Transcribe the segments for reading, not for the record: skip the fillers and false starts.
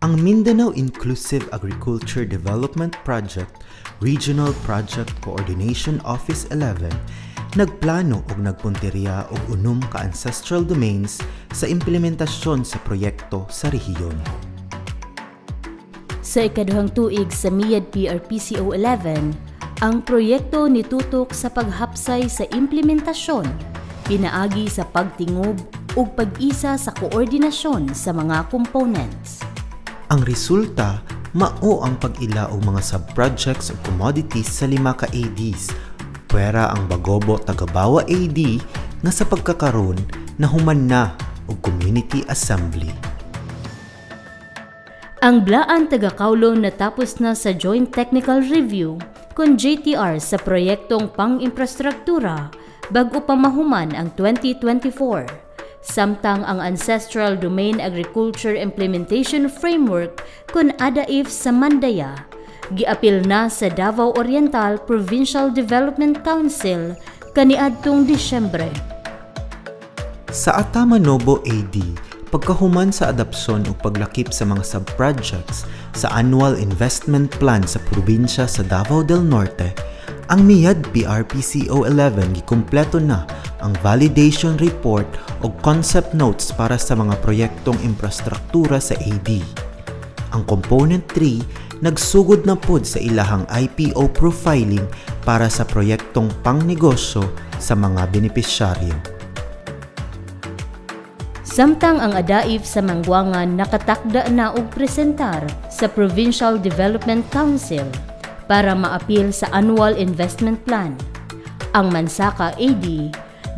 Ang Mindanao Inclusive Agriculture Development Project Regional Project Coordination Office 11 nagplano og nagpunteriya og unom ka ancestral domains sa implementasyon sa proyekto sa rehiyon. Sa ikaduhang tuig sa MIAD PRPCO 11, ang proyekto nitutok sa paghapsay sa implementasyon, pinaagi sa pagtingob ug pag-isa sa koordinasyon sa mga components. Ang resulta, mao ang pag-ila og mga subprojects o commodities sa 5 ka ADs, pwera ang Bagobo Tagabawa AD nga sa pagkakaroon nahuman na og community assembly. Ang Blaan Tagakaulo natapos na sa Joint Technical Review kon JTR sa proyektong pang-infrastruktura bag-o pa mahuman ang 2024. Samtang ang Ancestral Domain Agriculture Implementation Framework kon ADAIF sa Mandaya, giapil na sa Davao Oriental Provincial Development Council kaniadtong Disyembre. Sa Atamanobo AD, pagkahuman sa adopsyon o paglakip sa mga subprojects sa Annual Investment Plan sa probinsya sa Davao del Norte, ang MIAD PRPCO 11 gikumpleto na ang validation report o concept notes para sa mga proyektong infrastruktura sa AD. Ang Component 3 nagsugod na pod sa ilahang IPO profiling para sa proyektong pangnegosyo sa mga benepisyaryo. Samtang ang ADAIF sa Mangguangan nakatakda na og presentar sa Provincial Development Council para maapil sa Annual Investment Plan, ang Mansaka AD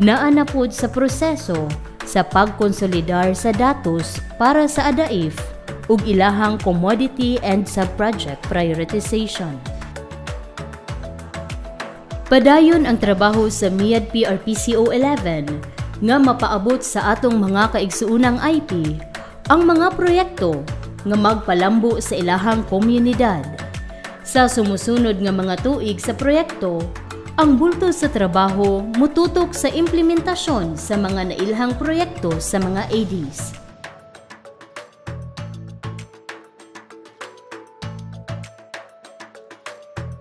naa na pod sa proseso sa pagkonsolidar sa datos para sa ADAIF ug ilahang commodity and subproject prioritization. Padayon ang trabaho sa MIAD PRPCO 11 nga mapaabot sa atong mga kaigsuunang IP ang mga proyekto nga magpalambo sa ilahang komunidad. Sa sumusunod nga mga tuig sa proyekto, ang bulto sa trabaho mututok sa implementasyon sa mga nailhang proyekto sa mga ADs.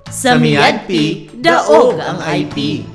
Sa MIADP, daog ang IP.